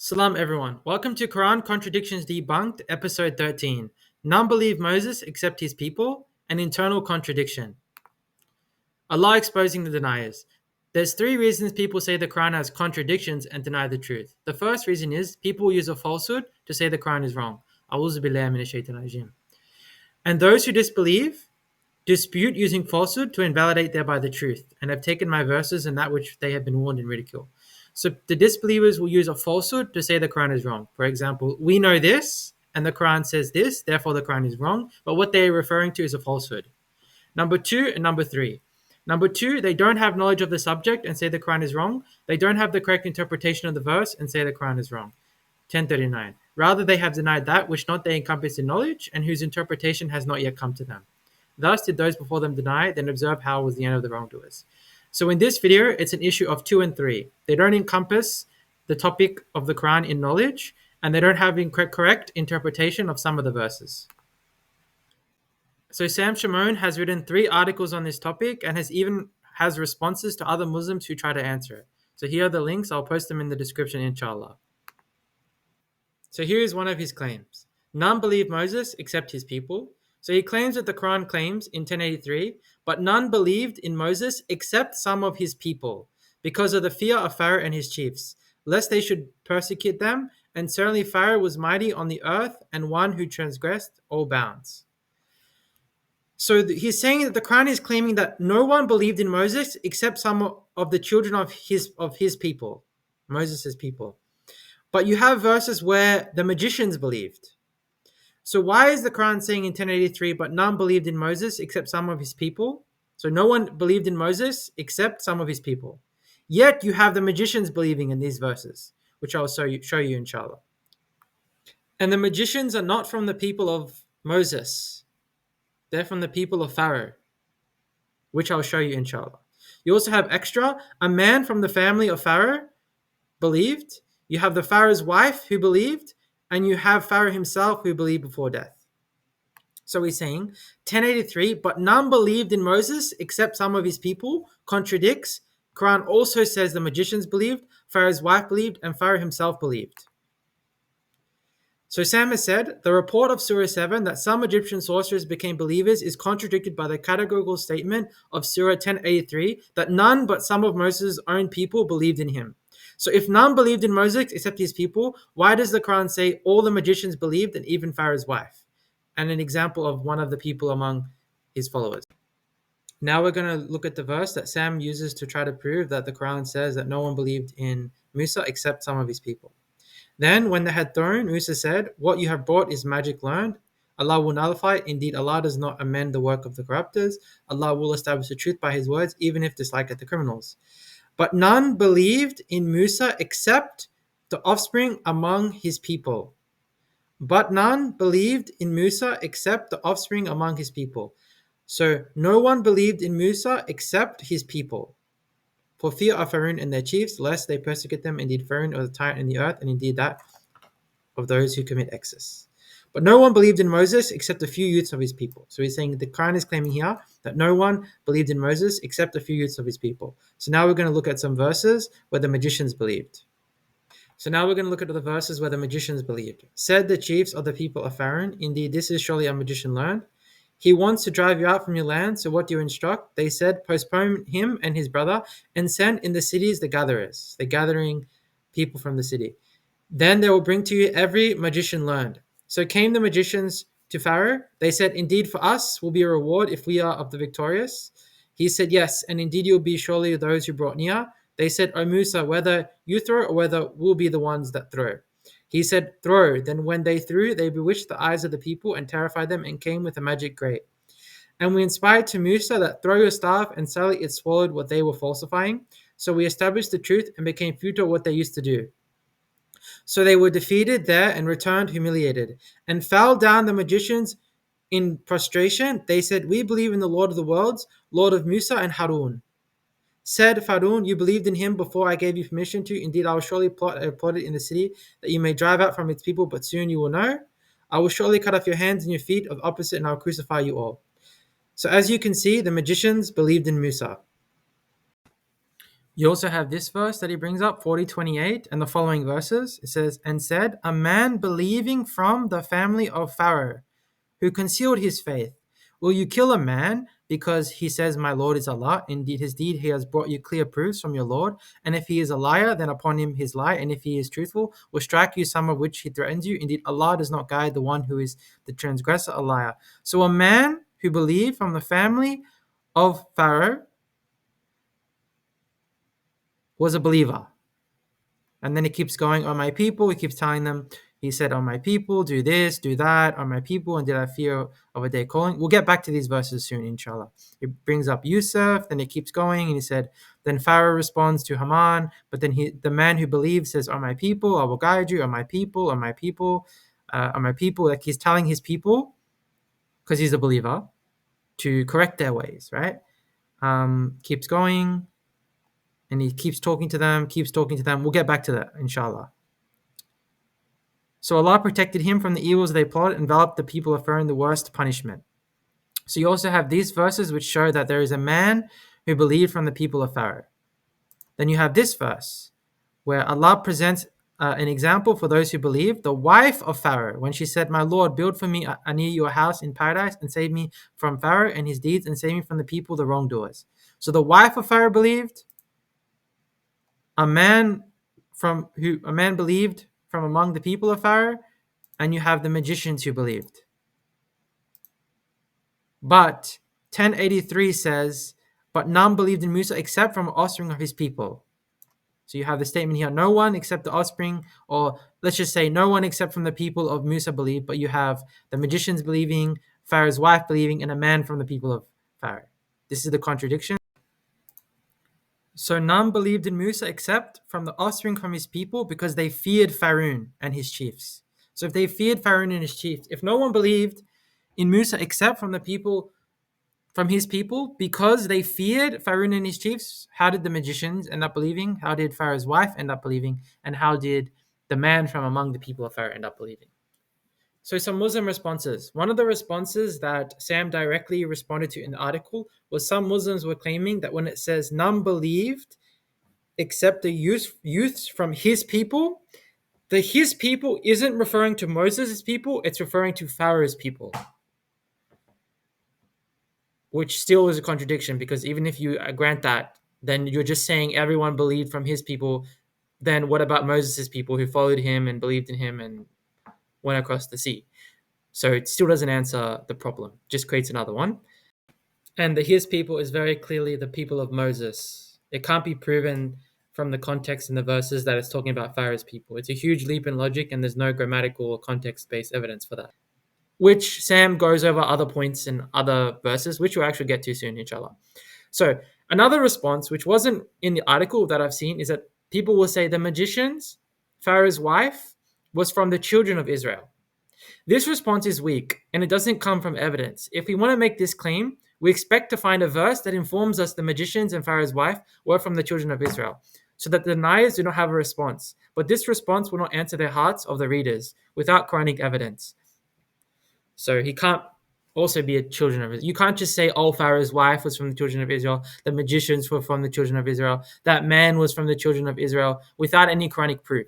Salam everyone. Welcome to Quran Contradictions Debunked, episode 13. None believe Moses except his people, an internal contradiction. Allah exposing the deniers. There's three reasons people say the Quran has contradictions and deny the truth. The first reason is people use a falsehood to say the Quran is wrong. A'udhu billahi minash shaitanir rajim. And those who disbelieve dispute using falsehood to invalidate thereby the truth, and have taken my verses and that which they have been warned in ridicule. So the disbelievers will use a falsehood to say the Quran is wrong. For example, we know this, and the Quran says this, therefore the Quran is wrong. But what they're referring to is a falsehood. Number two and number three. Number two, they don't have knowledge of the subject and say the Quran is wrong. They don't have the correct interpretation of the verse and say the Quran is wrong. 1039. Rather, they have denied that which not they encompass in knowledge and whose interpretation has not yet come to them. Thus did those before them deny, then observe how was the end of the wrongdoers. So in this video, it's an issue of 2 and 3. They don't encompass the topic of the Quran in knowledge, and they don't have correct interpretation of some of the verses. So Sam Shimon has written 3 articles on this topic and has responses to other Muslims who try to answer it. So here are the links. I'll post them in the description, inshallah. So here is one of his claims. None believe Moses except his people. So he claims that the Quran claims in 1083, but none believed in Moses except some of his people, because of the fear of Pharaoh and his chiefs, lest they should persecute them, and certainly Pharaoh was mighty on the earth and one who transgressed all bounds. So he's saying that the Quran is claiming that no one believed in Moses except some of the children of his people, Moses' people. But you have verses where the magicians believed. So why is the Quran saying in 1083, but none believed in Moses except some of his people? So no one believed in Moses except some of his people. Yet you have the magicians believing in these verses, which I'll show you inshallah. And the magicians are not from the people of Moses. They're from the people of Pharaoh, which I'll show you inshallah. You also have extra, a man from the family of Pharaoh believed. You have the Pharaoh's wife who believed, and you have Pharaoh himself who believed before death. So he's saying 1083, but none believed in Moses except some of his people, contradicts. Quran also says the magicians believed, Pharaoh's wife believed, and Pharaoh himself believed. So Sam has said, the report of Surah 7 that some Egyptian sorcerers became believers is contradicted by the categorical statement of Surah 1083 that none but some of Moses' own people believed in him. So if none believed in Moses except his people, why does the Quran say all the magicians believed and even Pharaoh's wife? And an example of one of the people among his followers. Now we're going to look at the verse that Sam uses to try to prove that the Quran says that no one believed in Musa except some of his people. Then when they had thrown, Musa said, what you have brought is magic learned. Allah will nullify it. Indeed, Allah does not amend the work of the corruptors. Allah will establish the truth by his words, even if disliked at the criminals. But none believed in Musa except the offspring among his people. But none believed in Musa except the offspring among his people. So no one believed in Musa except his people, for fear of Pharaoh and their chiefs, lest they persecute them. Indeed, Pharaoh was a tyrant in the earth, and indeed that of those who commit excess. But no one believed in Moses except a few youths of his people. So he's saying the Quran is claiming here that no one believed in Moses except a few youths of his people. So now we're going to look at some verses where the magicians believed. So now we're going to look at the verses where the magicians believed. Said the chiefs of the people of Pharaoh, indeed this is surely a magician learned. He wants to drive you out from your land, so what do you instruct? They said, postpone him and his brother, and send in the cities the gatherers, the gathering people from the city. Then they will bring to you every magician learned. So came the magicians to Pharaoh. They said, indeed for us will be a reward if we are of the victorious. He said, yes, and indeed you will be surely those who brought near. They said, O Musa, whether you throw or whether we'll be the ones that throw. He said, throw. Then when they threw, they bewitched the eyes of the people and terrified them and came with a magic great. And we inspired to Musa that throw your staff, and suddenly it swallowed what they were falsifying. So we established the truth and became futile what they used to do. So they were defeated there and returned humiliated, and fell down the magicians in prostration. They said, we believe in the Lord of the worlds, Lord of Musa and Harun. Said Pharaoh, you believed in him before I gave you permission to. Indeed, I will surely plot it in the city that you may drive out from its people, but soon you will know. I will surely cut off your hands and your feet of opposite, and I will crucify you all. So as you can see, the magicians believed in Musa. You also have this verse that he brings up, 40:28, and the following verses. It says, "And said, a man believing from the family of Pharaoh, who concealed his faith. Will you kill a man because he says, my Lord is Allah? Indeed, his deed, he has brought you clear proofs from your Lord. And if he is a liar, then upon him his lie. And if he is truthful, will strike you some of which he threatens you. Indeed, Allah does not guide the one who is the transgressor, a liar." So a man who believed from the family of Pharaoh was a believer. And then he keeps going, "On my people," he keeps telling them, he said, "On my people, do this, do that, on my people, and did I fear of a day calling?" We'll get back to these verses soon, inshallah. It brings up Yusuf, then it keeps going, and he said, then Pharaoh responds to Haman, but then the man who believes says, "On my people, I will guide you, on my people, on my people, on my people." Like he's telling his people, because he's a believer, to correct their ways, right? Keeps going, and he keeps talking to them, keeps talking to them. We'll get back to that, inshallah. So Allah protected him from the evils they plot, enveloped the people of Pharaoh in the worst punishment. So you also have these verses which show that there is a man who believed from the people of Pharaoh. Then you have this verse where Allah presents an example for those who believe. The wife of Pharaoh, when she said, "My Lord, build for me near you a house in paradise and save me from Pharaoh and his deeds and save me from the people, the wrongdoers." So the wife of Pharaoh believed. A man believed from among the people of Pharaoh, and you have the magicians who believed. But 1083 says, "But none believed in Musa except from offspring of his people." So you have the statement here, no one except the offspring, or let's just say no one except from the people of Musa believed, but you have the magicians believing, Pharaoh's wife believing, and a man from the people of Pharaoh. This is the contradiction. So none believed in Musa except from the offspring from his people, because they feared Pharaoh and his chiefs. So if they feared Pharaoh and his chiefs, if no one believed in Musa except from his people, because they feared Pharaoh and his chiefs, how did the magicians end up believing? How did Pharaoh's wife end up believing? And how did the man from among the people of Pharaoh end up believing? So some Muslim responses. One of the responses that Sam directly responded to in the article was some Muslims were claiming that when it says none believed except the youths from his people, the his people isn't referring to Moses' people, it's referring to Pharaoh's people. Which still is a contradiction, because even if you grant that, then you're just saying everyone believed from his people. Then what about Moses' people who followed him and believed in him and went across the sea? So it still doesn't answer the problem, just creates another one. And the his people is very clearly the people of Moses. It can't be proven from the context in the verses that it's talking about Pharaoh's people. It's a huge leap in logic, and there's no grammatical or context-based evidence for that. Which Sam goes over other points in other verses, which we'll actually get to soon, inshallah. So another response, which wasn't in the article that I've seen, is that people will say the magicians, Pharaoh's wife, was from the children of Israel. This response is weak, and it doesn't come from evidence. If we want to make this claim, we expect to find a verse that informs us the magicians and Pharaoh's wife were from the children of Israel, so that the deniers do not have a response. But this response will not answer the hearts of the readers without Quranic evidence. So he can't also be a children of Israel. You can't just say, oh, Pharaoh's wife was from the children of Israel, the magicians were from the children of Israel, that man was from the children of Israel, without any Quranic proof.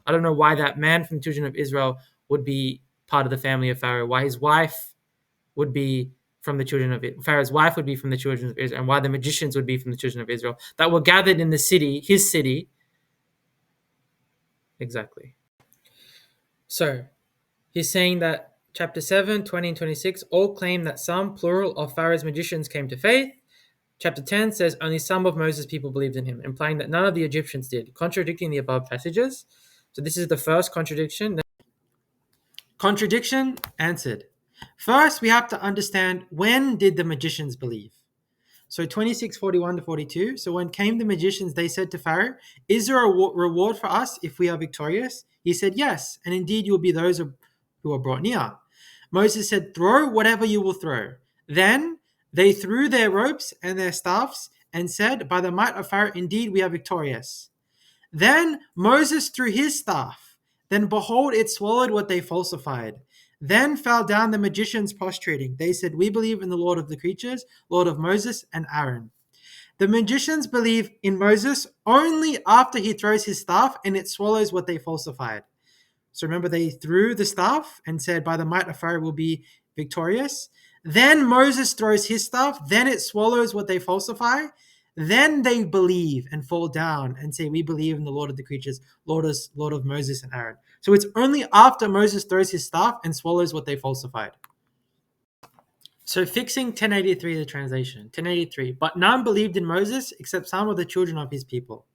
I don't know why that man from the children of Israel would be part of the family of Pharaoh, why his wife would be from the children of Israel, Pharaoh's wife would be from the children of Israel, and why the magicians would be from the children of Israel, that were gathered in the city, his city. Exactly. So he's saying that chapter 7, 20 and 26 all claim that some, plural, of Pharaoh's magicians came to faith. Chapter 10 says only some of Moses' people believed in him, implying that none of the Egyptians did, contradicting the above passages. So this is the first contradiction. Contradiction answered. First, we have to understand, when did the magicians believe? So 26:41 to 42. So when came the magicians, they said to Pharaoh, "Is there a reward for us if we are victorious?" He said, "Yes, and indeed you will be those who are brought near." Moses said, "Throw whatever you will throw." Then they threw their ropes and their staffs and said, "By the might of Pharaoh, indeed we are victorious." Then Moses threw his staff. Then behold, it swallowed what they falsified. Then fell down the magicians prostrating. They said, "We believe in the Lord of the creatures, Lord of Moses and Aaron." The magicians believe in Moses only after he throws his staff and it swallows what they falsified. So remember, they threw the staff and said, by the might of Pharaoh will be victorious. Then Moses throws his staff, then it swallows what they falsify. Then they believe and fall down and say, we believe in the Lord of the creatures, Lord of Moses and Aaron. So it's only after Moses throws his staff and swallows what they falsified. So fixing 1083, the translation. 1083, but none believed in Moses except some of the children of his people.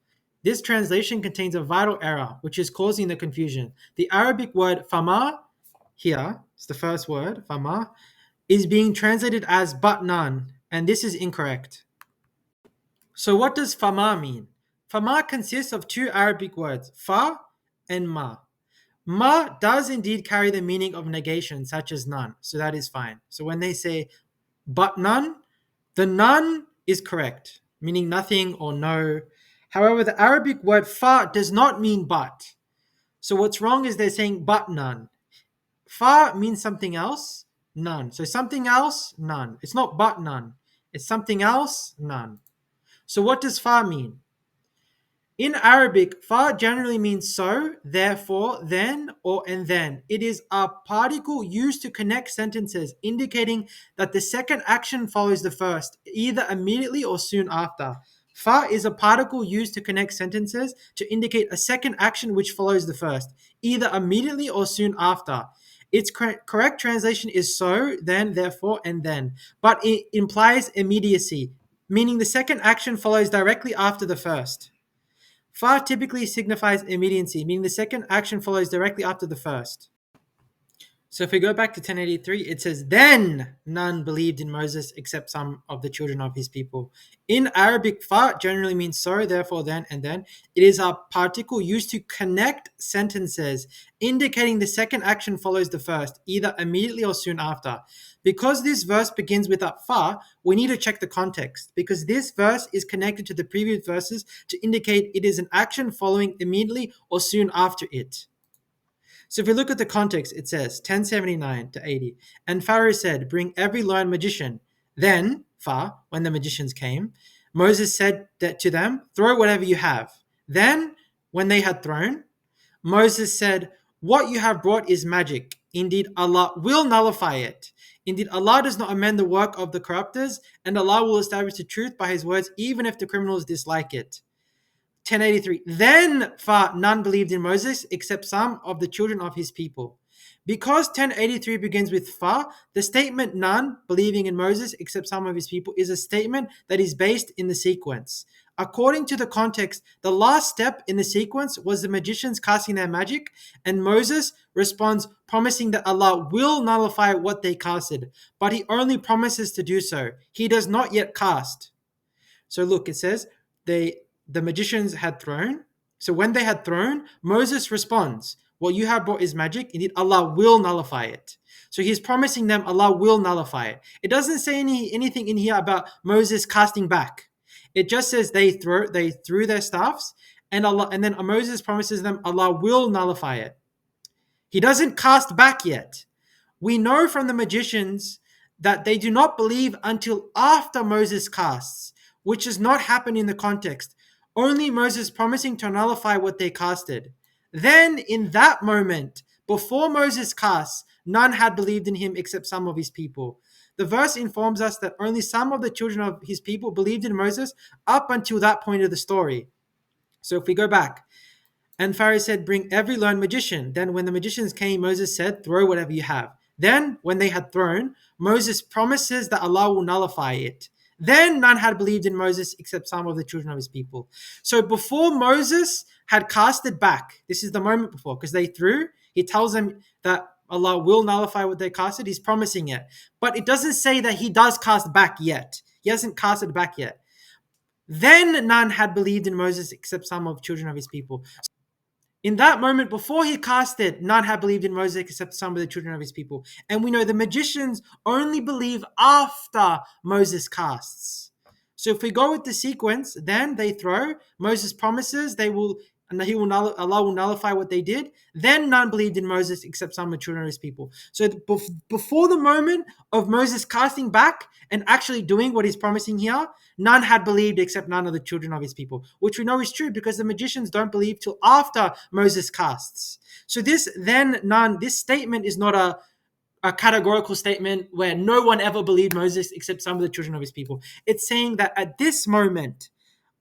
This translation contains a vital error, which is causing the confusion. The Arabic word fama, here, it's the first word, fama, is being translated as but none, and this is incorrect. So what does fama mean? Fama consists of two Arabic words, fa and ma. Ma does indeed carry the meaning of negation, such as none, so that is fine. So when they say but none, the none is correct, meaning nothing or no. However, the Arabic word fa does not mean but. So what's wrong is they're saying but none. Fa means something else, none. So something else, none. It's not but none. It's something else, none. So what does fa mean? In Arabic, fa generally means so, therefore, then, or and then. It is a particle used to connect sentences, indicating that the second action follows the first, either immediately or soon after. Fa is a particle used to connect sentences to indicate a second action which follows the first, either immediately or soon after. Its correct translation is so, then, therefore, and then, but it implies immediacy, meaning the second action follows directly after the first. Fa typically signifies immediacy, meaning the second action follows directly after the first. So if we go back to 1083, it says, then none believed in Moses except some of the children of his people. In Arabic, fa generally means so, therefore, then, and then. It is a particle used to connect sentences, indicating the second action follows the first, either immediately or soon after. Because this verse begins with a fa, we need to check the context, because this verse is connected to the previous verses to indicate it is an action following immediately or soon after it. So if we look at the context, it says 1079 to 80. And Pharaoh said, bring every learned magician. Then, fa, when the magicians came, Moses said that to them, throw whatever you have. Then, when they had thrown, Moses said, what you have brought is magic. Indeed, Allah will nullify it. Indeed, Allah does not amend the work of the corruptors, and Allah will establish the truth by his words, even if the criminals dislike it. 1083. Then fa none believed in Moses except some of the children of his people. Because 1083 begins with fa, the statement none believing in Moses except some of his people is a statement that is based in the sequence. According to the context, the last step in the sequence was the magicians casting their magic, and Moses responds promising that Allah will nullify what they casted, but he only promises to do so. He does not yet cast. So look, it says the magicians had thrown. So when they had thrown, Moses responds, what you have brought is magic. Indeed, Allah will nullify it. So he's promising them Allah will nullify it. It doesn't say anything in here about Moses casting back. It just says they threw their staffs, and then Moses promises them Allah will nullify it. He doesn't cast back yet. We know from the magicians that they do not believe until after Moses casts, which does not happen in the context. Only Moses promising to nullify what they casted. Then, in that moment, before Moses casts, none had believed in him except some of his people. The verse informs us that only some of the children of his people believed in Moses up until that point of the story. So if we go back, and Pharaoh said, bring every learned magician. Then when the magicians came, Moses said, throw whatever you have. Then, when they had thrown, Moses promises that Allah will nullify it. Then none had believed in Moses except some of the children of his people. So before Moses had casted back, this is the moment before, because they threw, he tells them that Allah will nullify what they casted. He's promising it. But it doesn't say that he does cast back yet. He hasn't casted back yet. Then none had believed in Moses except some of the children of his people. In that moment, before he casted, none had believed in Moses except some of the children of his people. And we know the magicians only believe after Moses casts. So if we go with the sequence, then they throw, Moses promises they will and that Allah will nullify what they did, then none believed in Moses except some of the children of his people. So before the moment of Moses casting back and actually doing what he's promising here, none had believed except none of the children of his people, which we know is true because the magicians don't believe till after Moses casts. So this statement is not a categorical statement where no one ever believed Moses except some of the children of his people. It's saying that at this moment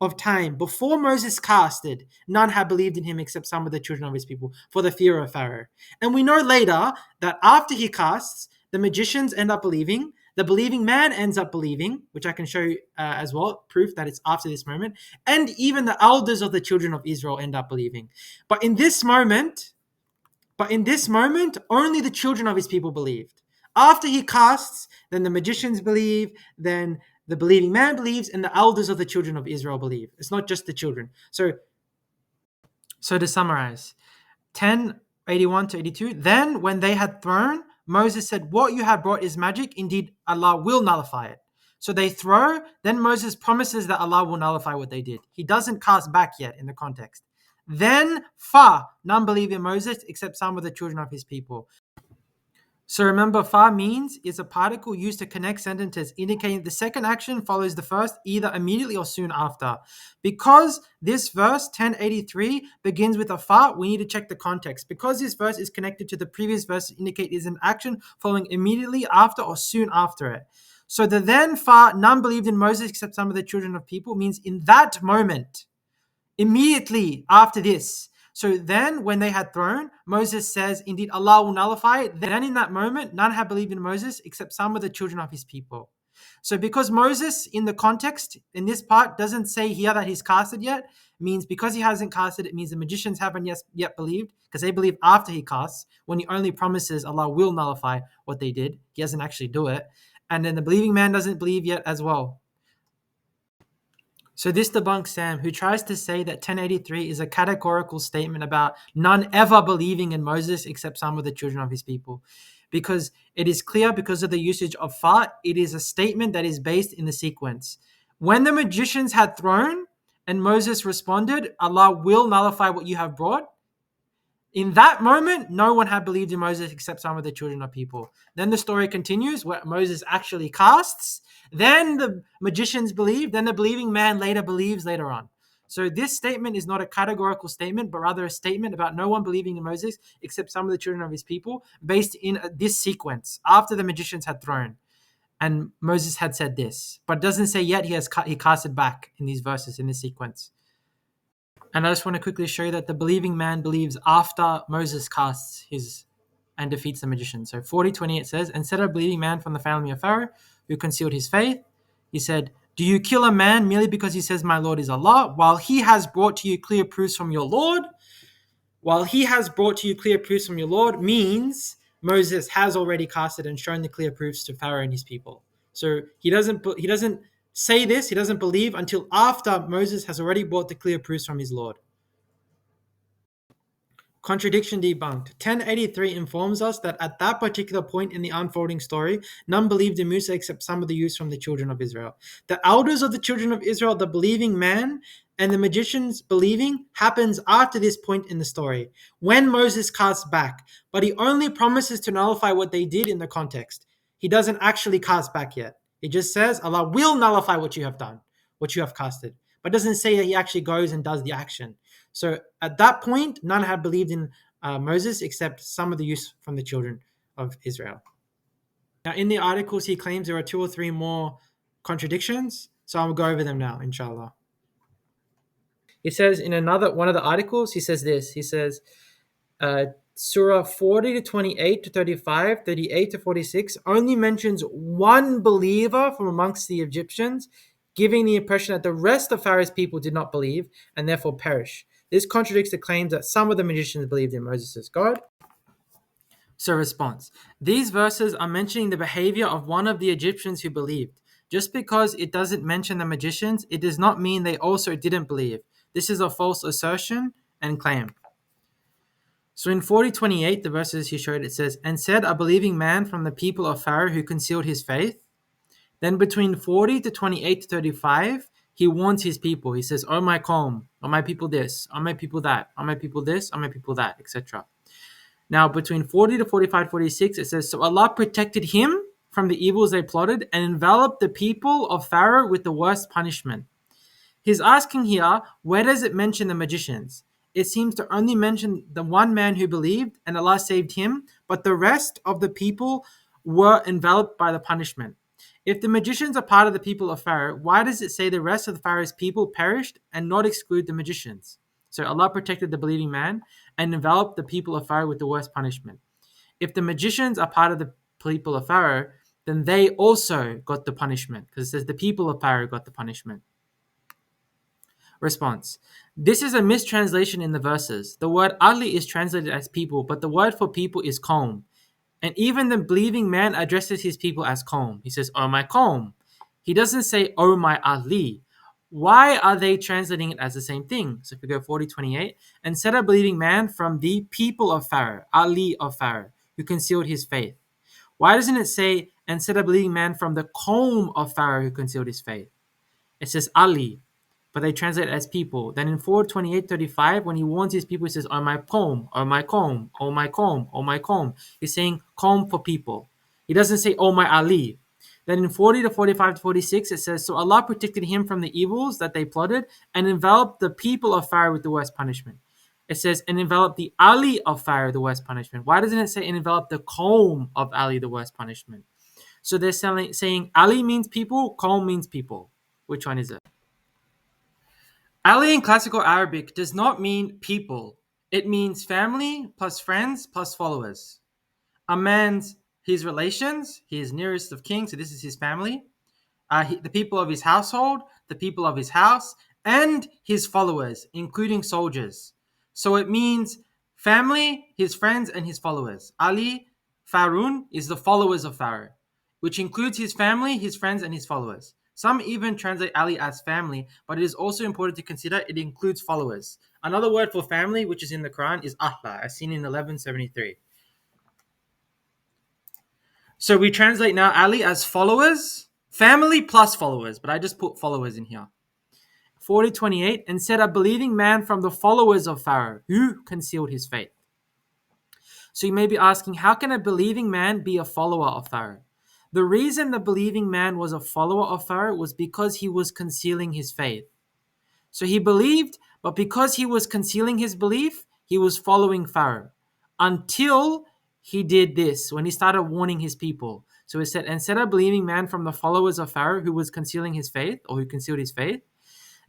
of time, before Moses casted, none had believed in him except some of the children of his people for the fear of Pharaoh. And we know later that after he casts, the magicians end up believing, the believing man ends up believing, which I can show you as well, proof that it's after this moment, and even the elders of the children of Israel end up believing. But in this moment, only the children of his people believed. After he casts, then the magicians believe, then the believing man believes, and the elders of the children of Israel believe. It's not just the children. So to summarize, 10:81 to 82, then when they had thrown, Moses said, "What you have brought is magic. Indeed, Allah will nullify it." So they throw, then Moses promises that Allah will nullify what they did. He doesn't cast back yet in the context. Then none believe in Moses except some of the children of his people. So remember, means is a particle used to connect sentences, indicating the second action follows the first either immediately or soon after. Because this verse 1083 begins with a we need to check the context. Because this verse is connected to the previous verse to indicate is an action following immediately after or soon after it. So the then none believed in Moses except some of the children of people means in that moment, immediately after this. So then when they had thrown, Moses says, indeed, Allah will nullify it. Then in that moment, none had believed in Moses except some of the children of his people. So because Moses in the context, in this part, doesn't say here that he's casted yet, means because he hasn't casted, it means the magicians haven't yet believed, because they believe after he casts, when he only promises Allah will nullify what they did. He doesn't actually do it. And then the believing man doesn't believe yet as well. So this debunks Sam, who tries to say that 1083 is a categorical statement about none ever believing in Moses except some of the children of his people. Because it is clear, because of the usage of it is a statement that is based in the sequence. When the magicians had thrown and Moses responded, Allah will nullify what you have brought. In that moment, no one had believed in Moses except some of the children of people. Then the story continues where Moses actually casts. Then the magicians believe. Then the believing man later believes later on. So this statement is not a categorical statement, but rather a statement about no one believing in Moses except some of the children of his people, based in this sequence after the magicians had thrown. And Moses had said this, but it doesn't say yet he casted back in these verses in this sequence. And I just want to quickly show you that the believing man believes after Moses casts and defeats the magician. So 40:28 says, and said a believing man from the family of Pharaoh who concealed his faith, he said, do you kill a man merely because he says my Lord is Allah, while he has brought to you clear proofs from your Lord? While he has brought to you clear proofs from your Lord means Moses has already casted and shown the clear proofs to Pharaoh and his people. So he doesn't say this, he doesn't believe until after Moses has already brought the clear proofs from his Lord. Contradiction debunked. 1083 informs us that at that particular point in the unfolding story, none believed in Musa except some of the youths from the children of Israel. The elders of the children of Israel, the believing man, and the magicians believing happens after this point in the story, when Moses casts back, but he only promises to nullify what they did in the context. He doesn't actually cast back yet. He just says, Allah will nullify what you have done, what you have casted, but doesn't say that he actually goes and does the action. So at that point, none had believed in Moses except some of the youth from the children of Israel. Now, in the articles, he claims there are 2 or 3 more contradictions. So I'll go over them now, inshallah. He says in one of the articles, he says this. He says, Surah 40 to 28 to 35, 38 to 46 only mentions one believer from amongst the Egyptians, giving the impression that the rest of Pharaoh's people did not believe and therefore perish. This contradicts the claims that some of the magicians believed in Moses as God. So response. These verses are mentioning the behavior of one of the Egyptians who believed. Just because it doesn't mention the magicians, it does not mean they also didn't believe. This is a false assertion and claim. So in 40:28, the verses he showed, it says, and said a believing man from the people of Pharaoh who concealed his faith. Then between 40 to 28 to 35, he warns his people. He says, "Oh my qawm, oh my people this, oh my people that, oh my people this, oh my people that," etc. Now, between 40 to 45, 46, it says, "So Allah protected him from the evils they plotted and enveloped the people of Pharaoh with the worst punishment." He's asking here, where does it mention the magicians? It seems to only mention the one man who believed and Allah saved him, but the rest of the people were enveloped by the punishment. If the magicians are part of the people of Pharaoh, why does it say the rest of the Pharaoh's people perished and not exclude the magicians? So Allah protected the believing man and enveloped the people of Pharaoh with the worst punishment. If the magicians are part of the people of Pharaoh, then they also got the punishment, because it says the people of Pharaoh got the punishment. Response. This is a mistranslation in the verses. The word Ali is translated as people, but the word for people is qawm. And even the believing man addresses his people as qawm. He says, "Oh my qawm." He doesn't say, "Oh my Ali." Why are they translating it as the same thing? So if we go 40:28, and said a believing man from the people of Pharaoh, Ali of Pharaoh, who concealed his faith. Why doesn't it say, and said a believing man from the qawm of Pharaoh who concealed his faith? It says Ali, but they translate it as people. Then in 4:28-35, when he warns his people, he says, "Oh my qawm, oh my qawm, oh my qawm, oh my qawm." He's saying qawm for people. He doesn't say, "Oh my Ali." Then in 40 to 45 to 46, it says, "So Allah protected him from the evils that they plotted and enveloped the people of Pharaoh with the worst punishment." It says, "and enveloped the Ali of Pharaoh the worst punishment." Why doesn't it say, "and enveloped the qawm of Ali the worst punishment"? So they're saying Ali means people, qawm means people. Which one is it? Ali in classical Arabic does not mean people. It means family plus friends plus followers. A man's his relations, his nearest of kin, so this is his family, the people of his household, the people of his house, and his followers, including soldiers. So it means family, his friends, and his followers. Ali, Farun, is the followers of Pharaoh, which includes his family, his friends, and his followers. Some even translate Ali as family, but it is also important to consider it includes followers. Another word for family, which is in the Quran, is ahla, as seen in 1173. So we translate now Ali as followers, family plus followers, but I just put followers in here. 40:28, and said a believing man from the followers of Pharaoh who concealed his faith. So you may be asking, how can a believing man be a follower of Pharaoh? The reason the believing man was a follower of Pharaoh was because he was concealing his faith. So he believed, but because he was concealing his belief, he was following Pharaoh until he did this, when he started warning his people. So it said, and said a believing man from the followers of Pharaoh who was concealing his faith, or who concealed his faith.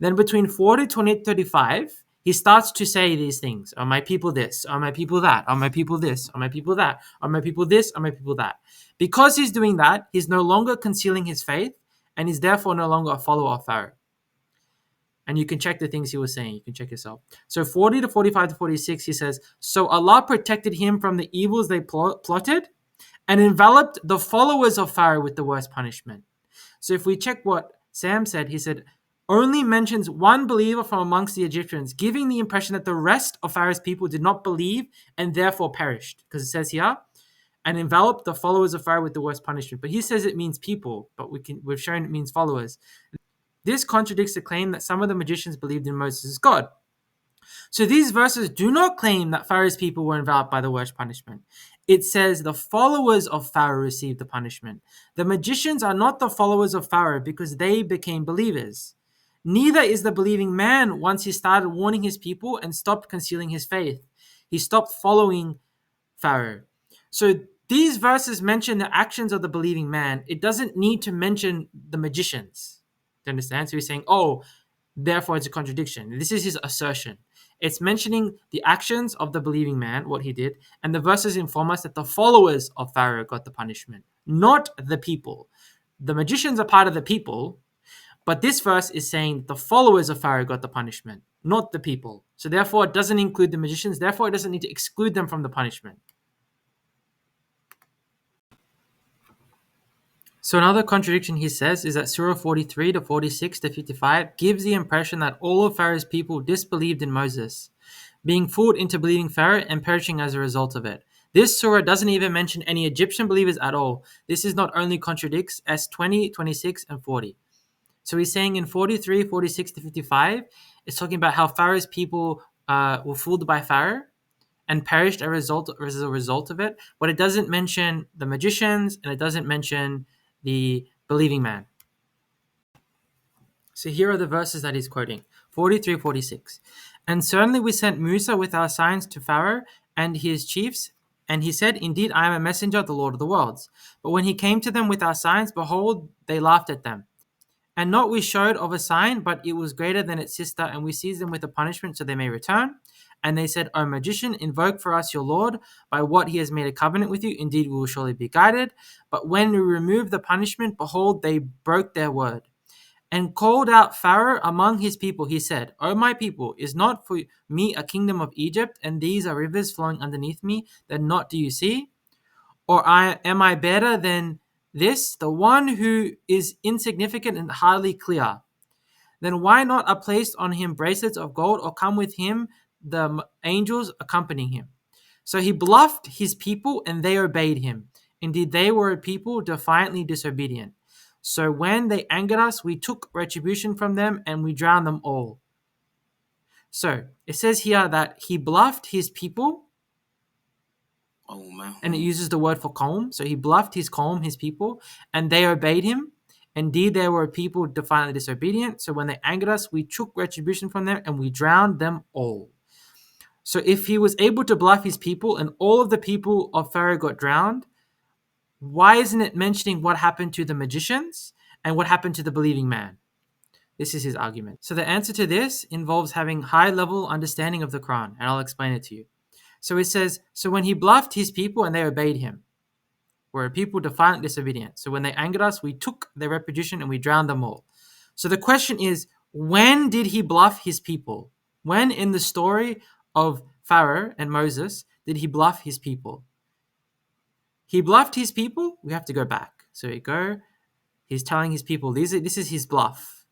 Then between 40, 28, 35, he starts to say these things. "Are my people this? Are my people that? Are my people this? Are my people that? Are my people this? Are my people that?" Because he's doing that, he's no longer concealing his faith, and he's therefore no longer a follower of Pharaoh. And you can check the things he was saying. You can check yourself. So 40 to 45 to 46, he says, "So Allah protected him from the evils they plotted and enveloped the followers of Pharaoh with the worst punishment." So if we check what Sam said, he said, only mentions one believer from amongst the Egyptians, giving the impression that the rest of Pharaoh's people did not believe and therefore perished. Because it says here, and enveloped the followers of Pharaoh with the worst punishment. But he says it means people, but we've shown it means followers. This contradicts the claim that some of the magicians believed in Moses as God. So these verses do not claim that Pharaoh's people were enveloped by the worst punishment. It says the followers of Pharaoh received the punishment. The magicians are not the followers of Pharaoh because they became believers. Neither is the believing man once he started warning his people and stopped concealing his faith. He stopped following Pharaoh. So these verses mention the actions of the believing man. It doesn't need to mention the magicians. Do you understand? So he's saying, oh, therefore it's a contradiction. This is his assertion. It's mentioning the actions of the believing man, what he did, and the verses inform us that the followers of Pharaoh got the punishment, not the people. The magicians are part of the people, but this verse is saying the followers of Pharaoh got the punishment, not the people. So therefore, it doesn't include the magicians. Therefore, it doesn't need to exclude them from the punishment. So another contradiction he says is that Surah 43 to 46 to 55 gives the impression that all of Pharaoh's people disbelieved in Moses, being fooled into believing Pharaoh and perishing as a result of it. This surah doesn't even mention any Egyptian believers at all. This is not only contradicts S20, 26, and 40. So he's saying in 43, 46 to 55, it's talking about how Pharaoh's people were fooled by Pharaoh and perished as a result of it. But it doesn't mention the magicians and it doesn't mention the believing man. So here are the verses that he's quoting, 43, 46. And certainly we sent Musa with our signs to Pharaoh and his chiefs, and he said, Indeed, I am a messenger of the Lord of the worlds. But when he came to them with our signs, behold, they laughed at them. And not we showed of a sign, but it was greater than its sister, and we seized them with a punishment so they may return. And they said, O magician, invoke for us your Lord, by what he has made a covenant with you. Indeed, we will surely be guided. But when we removed the punishment, behold, they broke their word. And called out Pharaoh among his people, he said, O my people, is not for me a kingdom of Egypt, and these are rivers flowing underneath me, then not do you see? Or am I better than this, the one who is insignificant and hardly clear? Then why not are placed on him bracelets of gold, or come with him the angels accompanying him? So he bluffed his people, and they obeyed him. Indeed, they were a people defiantly disobedient. So when they angered us, we took retribution from them, and we drowned them all. So it says here that he bluffed his people, and it uses the word for calm. So he bluffed his people, and they obeyed him. Indeed, they were a people defiantly disobedient. So when they angered us, we took retribution from them, and we drowned them all. So if he was able to bluff his people, and all of the people of Pharaoh got drowned, why isn't it mentioning what happened to the magicians and what happened to the believing man? This is his argument. So the answer to this involves having high-level understanding of the Quran, and I'll explain it to you. So it says, so when he bluffed his people and they obeyed him, were a people defiant and disobedient. So when they angered us, we took their retribution and we drowned them all. So the question is, when did he bluff his people? When in the story of Pharaoh and Moses did he bluff his people? He bluffed his people. We have to go back. So he's telling his people, this is his bluff.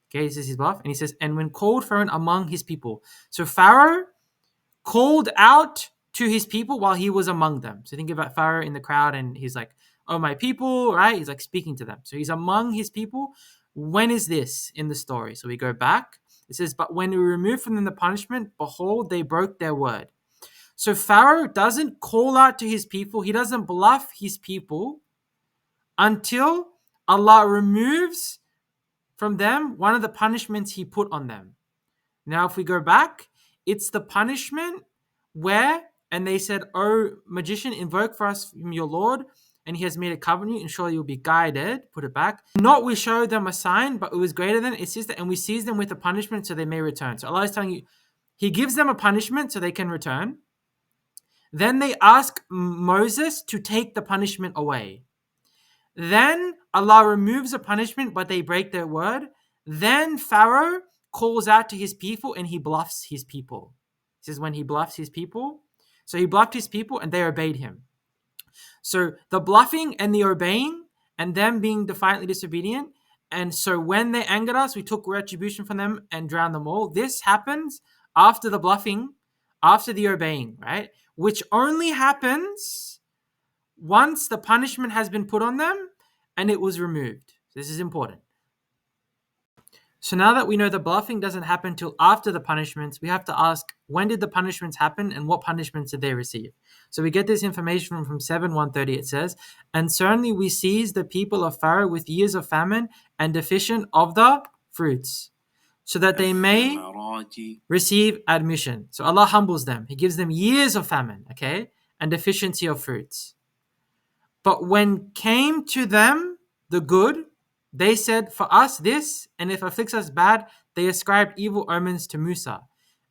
Okay, this is his bluff. And he says, and when called Pharaoh among his people. So Pharaoh called out to his people while he was among them. So think about Pharaoh in the crowd and he's like, oh, my people, right? He's like speaking to them. So he's among his people. When is this in the story? So we go back. It says, but when we removed from them the punishment, behold, they broke their word. So Pharaoh doesn't call out to his people. He doesn't bluff his people until Allah removes from them one of the punishments he put on them. Now, if we go back, it's the punishment where, and they said, O magician, invoke for us from your Lord, and he has made a covenant, and surely you'll be guided. Put it back. Not we showed them a sign, but it was greater than its sister, and we seized them with a punishment so they may return. So Allah is telling you, he gives them a punishment so they can return. Then they ask Moses to take the punishment away. Then Allah removes the punishment, but they break their word. Then Pharaoh calls out to his people and he bluffs his people. This is when he bluffs his people. So he bluffed his people and they obeyed him. So the bluffing and the obeying and them being defiantly disobedient. And so when they angered us, we took retribution from them and drowned them all. This happens after the bluffing, after the obeying, right? Which only happens once the punishment has been put on them and it was removed. This is important. So now that we know the bluffing doesn't happen till after the punishments, we have to ask, when did the punishments happen and what punishments did they receive? So we get this information from 7:130. It says, and certainly we seized the people of Pharaoh with years of famine and deficient of the fruits, so that they may receive admission. So Allah humbles them. He gives them years of famine, okay, and deficiency of fruits. But when came to them the good, they said, for us this, and if afflicts us bad, they ascribed evil omens to Musa,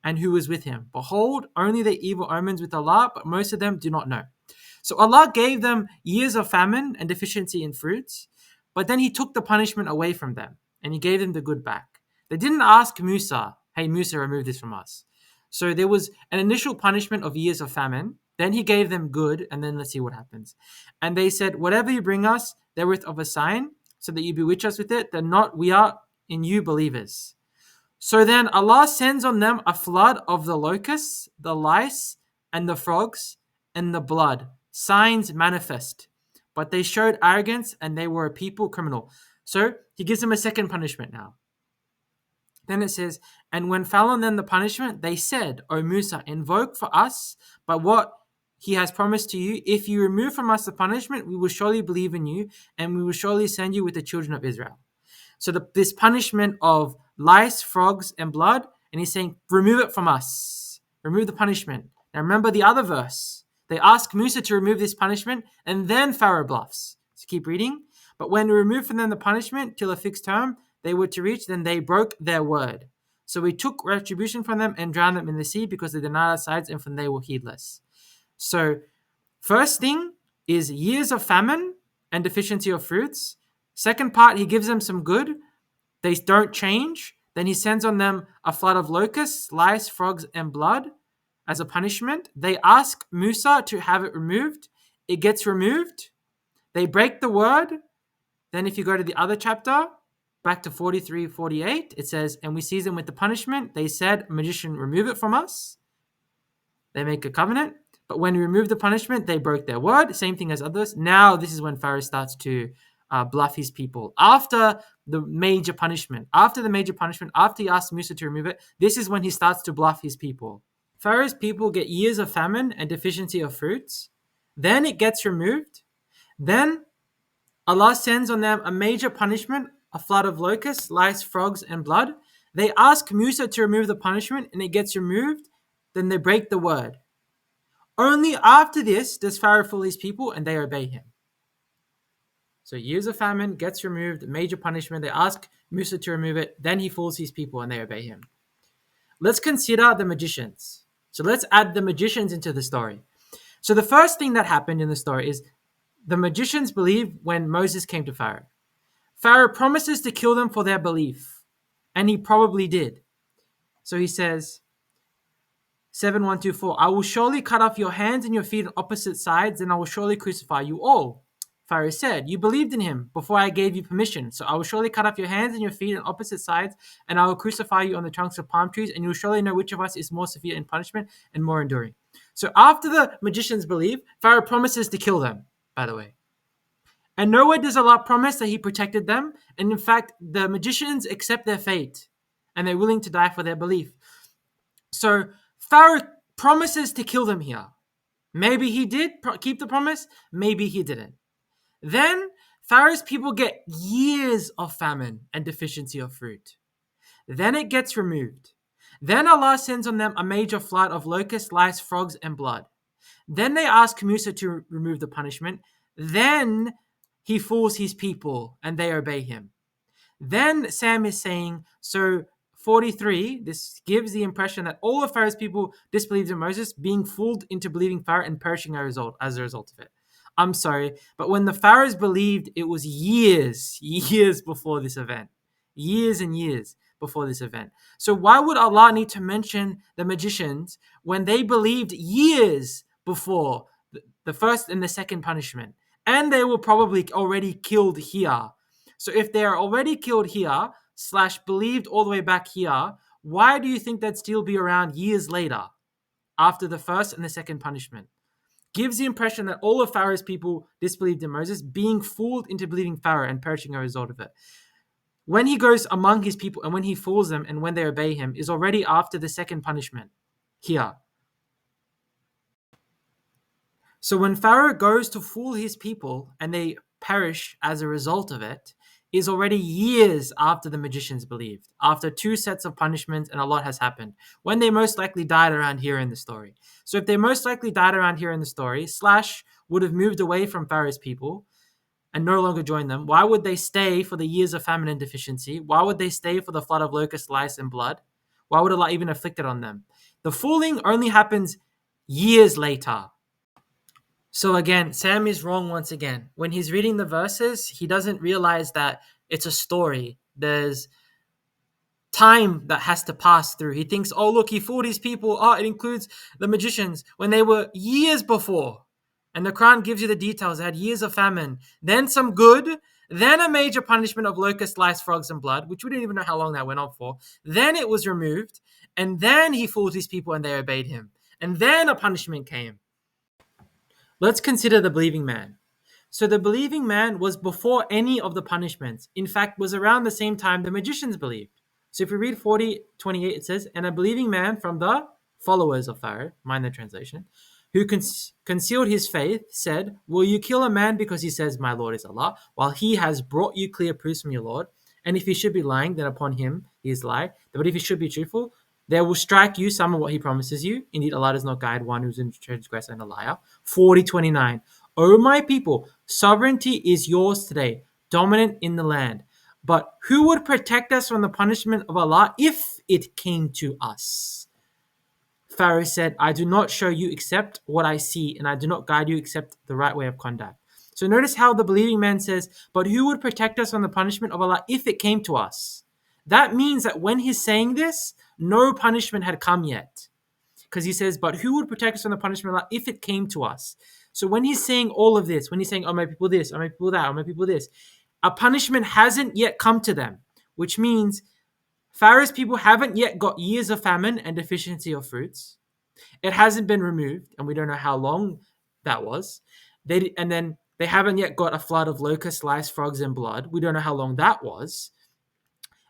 and who was with him. Behold, only the evil omens with Allah, but most of them do not know. So Allah gave them years of famine and deficiency in fruits, but then he took the punishment away from them, and he gave them the good back. They didn't ask Musa, hey, Musa, remove this from us. So there was an initial punishment of years of famine. Then he gave them good, and then let's see what happens. And they said, whatever you bring us therewith of a sign, so that you bewitch us with it, then not we are in you believers. So then Allah sends on them a flood of the locusts, the lice, and the frogs, and the blood, signs manifest. But they showed arrogance, and they were a people criminal. So he gives them a second punishment now. Then it says, and when fell on them the punishment, they said, O Musa, invoke for us by what he has promised to you. If you remove from us the punishment, we will surely believe in you, and we will surely send you with the children of Israel. So this punishment of lice, frogs, and blood, and he's saying, remove it from us. Remove the punishment. Now remember the other verse. They ask Musa to remove this punishment, and then Pharaoh bluffs. So keep reading. But when we removed from them the punishment till a fixed term they were to reach, then they broke their word. So we took retribution from them and drowned them in the sea because they denied our signs and from they were heedless. So first thing is years of famine and deficiency of fruits. Second part, he gives them some good. They don't change. Then he sends on them a flood of locusts, lice, frogs, and blood as a punishment. They ask Musa to have it removed. It gets removed. They break the word. Then if you go to the other chapter, back to 43, 48, it says, and we seize them with the punishment. They said, magician, remove it from us. They make a covenant. But when we remove the punishment, they broke their word. Same thing as others. Now this is when Pharaoh starts to bluff his people. After the major punishment, after he asks Musa to remove it, this is when he starts to bluff his people. Pharaoh's people get years of famine and deficiency of fruits. Then it gets removed. Then Allah sends on them a major punishment, a flood of locusts, lice, frogs, and blood. They ask Musa to remove the punishment, and it gets removed. Then they break the word. Only after this does Pharaoh fool his people, and they obey him. So years of famine gets removed, major punishment. They ask Musa to remove it. Then he fools his people, and they obey him. Let's consider the magicians. So let's add the magicians into the story. So the first thing that happened in the story is the magicians believed when Moses came to Pharaoh. Pharaoh promises to kill them for their belief, and he probably did. So he says, 7:1-4, I will surely cut off your hands and your feet on opposite sides, and I will surely crucify you all. Pharaoh said, you believed in him before I gave you permission, so I will surely cut off your hands and your feet on opposite sides, and I will crucify you on the trunks of palm trees, and you will surely know which of us is more severe in punishment and more enduring. So after the magicians believe, Pharaoh promises to kill them, by the way. And nowhere does Allah promise that he protected them. And in fact, the magicians accept their fate and they're willing to die for their belief. So Pharaoh promises to kill them here. Maybe he did keep the promise. Maybe he didn't. Then Pharaoh's people get years of famine and deficiency of fruit. Then it gets removed. Then Allah sends on them a major flood of locusts, lice, frogs, and blood. Then they ask Musa to remove the punishment. Then he fools his people and they obey him. Then Sam is saying, so 43, this gives the impression that all of Pharaoh's people disbelieved in Moses, being fooled into believing Pharaoh and perishing as a result of it. I'm sorry, but when the Pharaohs believed, it was years before this event. Years and years before this event. So why would Allah need to mention the magicians when they believed years before the first and the second punishment? And they were probably already killed here. So if they are already killed here, / believed all the way back here, why do you think they'd still be around years later after the first and the second punishment? Gives the impression that all of Pharaoh's people disbelieved in Moses, being fooled into believing Pharaoh and perishing as a result of it. When he goes among his people and when he fools them and when they obey him is already after the second punishment here. So when Pharaoh goes to fool his people and they perish as a result of it, is already years after the magicians believed, after 2 sets of punishments and a lot has happened, when they most likely died around here in the story. So if they most likely died around here in the story, / would have moved away from Pharaoh's people and no longer joined them, why would they stay for the years of famine and deficiency? Why would they stay for the flood of locusts, lice, and blood? Why would Allah even inflict it on them? The fooling only happens years later. So again, Sam is wrong once again. When he's reading the verses, he doesn't realize that it's a story. There's time that has to pass through. He thinks, oh, look, he fooled his people. Oh, it includes the magicians when they were years before. And the Quran gives you the details. They had years of famine, then some good, then a major punishment of locusts, lice, frogs, and blood, which we didn't even know how long that went on for. Then it was removed. And then he fooled his people and they obeyed him. And then a punishment came. Let's consider the believing man. So the believing man was before any of the punishments. In fact, was around the same time the magicians believed. So if we read 40:28, it says, "And a believing man from the followers of Pharaoh," mind the translation, "who concealed his faith, said, 'Will you kill a man because he says, my Lord is Allah, while he has brought you clear proofs from your Lord? And if he should be lying, then upon him he is lie. But if he should be truthful, there will strike you some of what he promises you. Indeed, Allah does not guide one who's in transgressor and a liar.'" 40:29, "O my people, sovereignty is yours today, dominant in the land. But who would protect us from the punishment of Allah if it came to us?" Pharaoh said, "I do not show you except what I see, and I do not guide you except the right way of conduct." So notice how the believing man says, "But who would protect us from the punishment of Allah if it came to us?" That means that when he's saying this, no punishment had come yet. Because he says, "But who would protect us from the punishment of Allah if it came to us?" So when he's saying all of this, when he's saying, "Oh, my people this, oh, my people that, oh, my people this," a punishment hasn't yet come to them, which means Pharaoh's people haven't yet got years of famine and deficiency of fruits. It hasn't been removed, and we don't know how long that was. And then they haven't yet got a flood of locusts, lice, frogs, and blood. We don't know how long that was.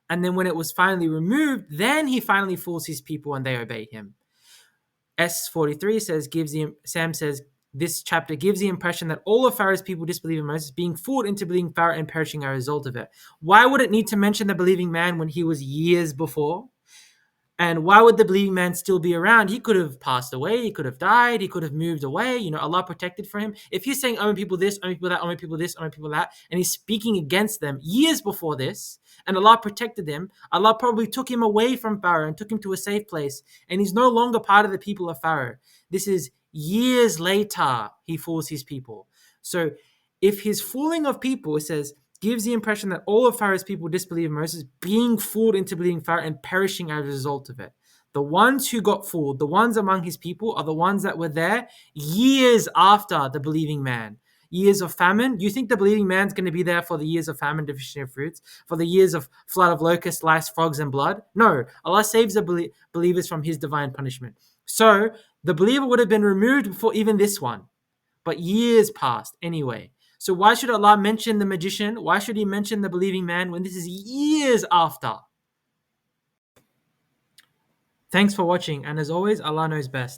And then when it was finally removed, then he finally fools his people and they obey him. S43 says, Sam says, "This chapter gives the impression that all of Pharaoh's people disbelieve in Moses, being fooled into believing Pharaoh and perishing as a result of it." Why would it need to mention the believing man when he was years before? And why would the believing man still be around? He could have passed away. He could have died. He could have moved away. Allah protected for him. If he's saying, "I'm my people this, I'm my people that, I'm my people this, I'm my people that," and he's speaking against them years before this, and Allah protected them, Allah probably took him away from Pharaoh and took him to a safe place, and he's no longer part of the people of Pharaoh. This is years later he fools his people. So if his fooling of people, it says, gives the impression that all of Pharaoh's people disbelieve Moses, being fooled into believing Pharaoh and perishing as a result of it. The ones who got fooled, the ones among his people, are the ones that were there years after the believing man. Years of famine. You think the believing man's going to be there for the years of famine, deficiency of fruits, for the years of flood of locusts, lice, frogs, and blood? No. Allah saves the believers from his divine punishment. So the believer would have been removed before even this one. But years passed anyway. So why should Allah mention the magician? Why should he mention the believing man when this is years after? Thanks for watching, and as always, Allah knows best.